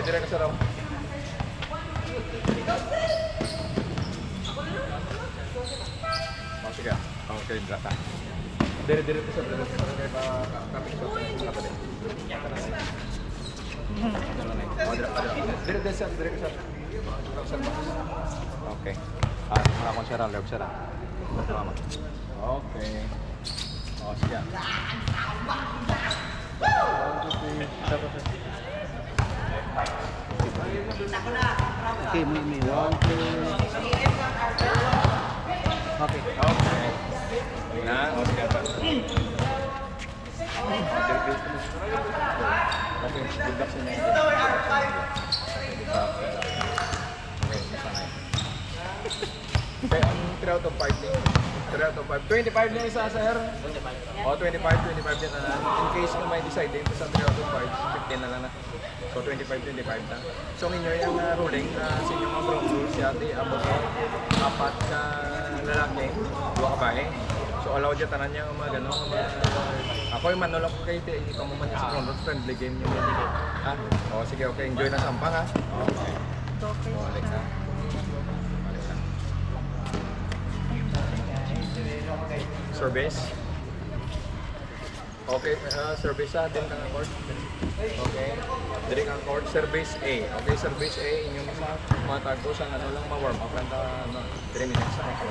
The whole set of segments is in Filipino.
dire ka sa raw. Oh, sige. Okay, drata. Dire ka sa raw. Kaya pa kapit ko sa kapit. Dire sa. Okay. Mga kong siya love siya Okay. Oh, siya. Okay, may Okay. Okay. Na, oh, siya. Okay, good luck sa inyo. Okay, ang 3 out of 5 din. 3 out of 5. 25 din isa, sir. O, 25 din na. In case kung may decide din, sa 3 out of 5, 15 na lang na. So, 25 na. So, ninyo yung ruling sa inyong mga ground rules, si ate, amo ko, 4 ka lalaki, 2 ka bae. So, allow dyan tanan niya mga gano'n. Ako yung manulok ko kayo, ikaw mo man sa ground rules, friendly game yung mga. Ha? O, sige, okay. Enjoy na sampang, ha? Okay. O, Alexa. Service. Okay, service A, din kang court. Okay. Dili kang court, service A. Okay, service A, inyong sa mga tagpo sa ano lang ma-warm up lang ta 3 minutes sa ako.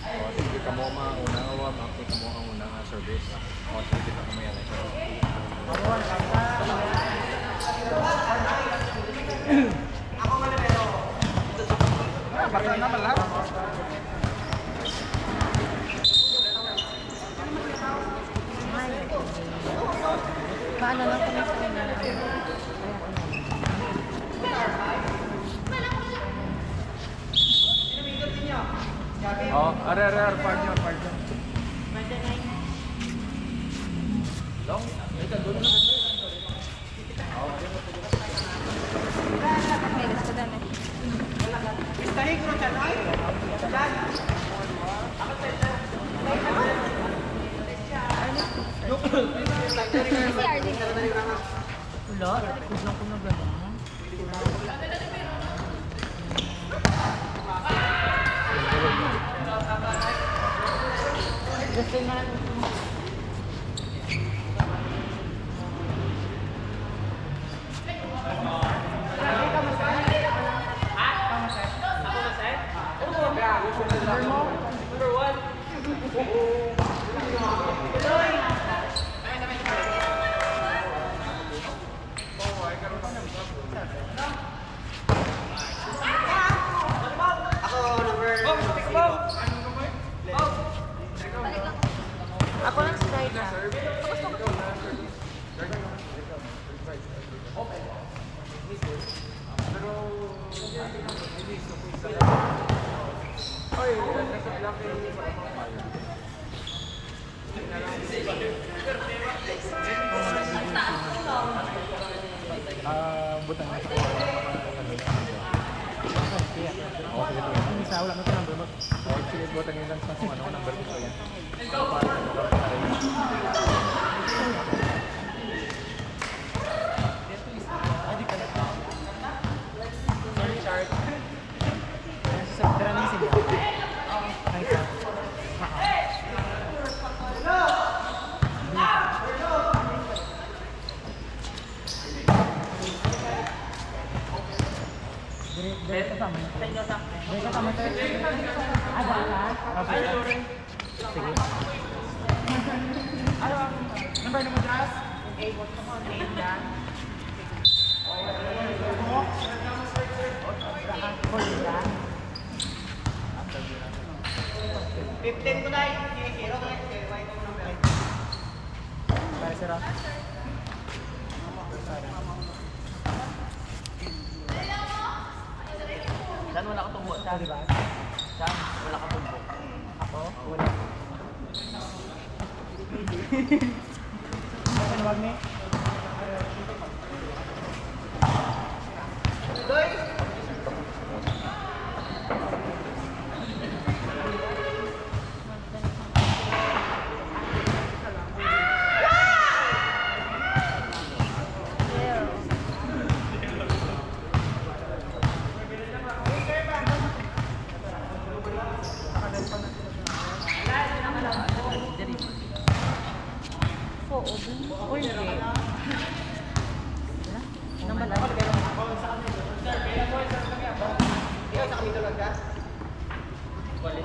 O, sige ka mo mauna warm up, ka mo ang unang service. O, sige ka mo yan. Ako nga na pero. Basta na pala. Paano lang kami sa kanya? Oh, are, partner. Long, ito doon na. Okay, gusto dami. Istahig mo siya, ay? Si Arlene. Wala, kulang ko na gano'n. Gusto na. Ako lang si Daida. Butang na sa Isa, wala na ito number mo. sige, butang lang sa kung ano, number ko yan. Number na mo, Jas? Fifteen ko na eh. Zero ko na eh. Para sira. Saan wala ka tumbo? Saan? Saan? Wala ka tumbo? Ako? Wala. Ano wag ni? Doy! Okay,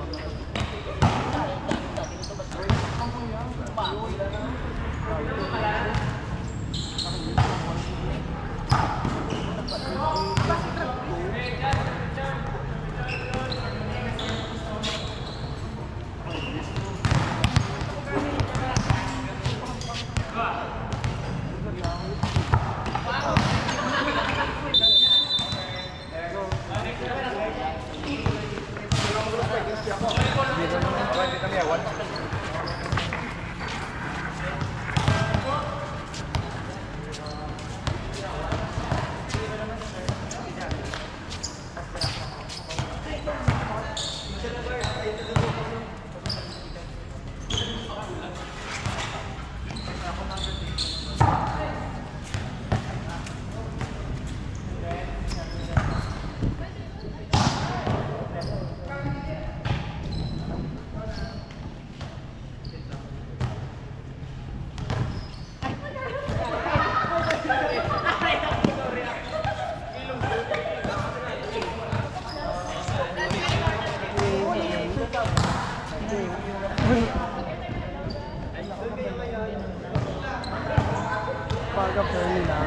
dito kami, one. Baga po nila.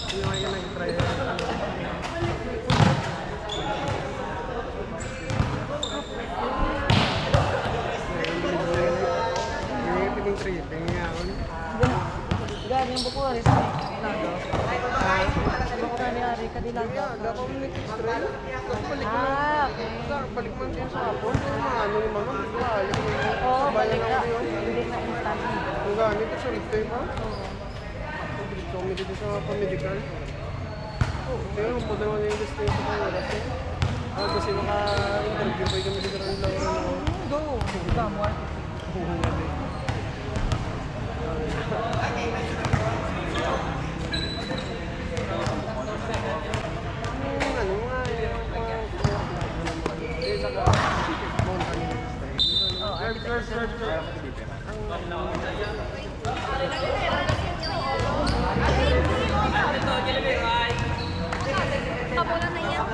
Hindi naman ka nag-try. Hindi pwedeng tripping yun. Gani yung buko rin sa Nado. Buko na ni Ari kadilang. Aga ko ulit Israel. Balik mo balik mo siya sa hapon. Ano ni mama? Balik mo. Oo, Bayan balik ako na. yun. Hindi na instant. Ang ganito sa rito pa. Dito kami dito sa pamedical. Pero po naman yung destination ko oras eh. Kasi maka-interview pa kami dito ng Laura na ako. Go! Come on. Ano nga eh. Saka mountain style. Oh, kabola na yan.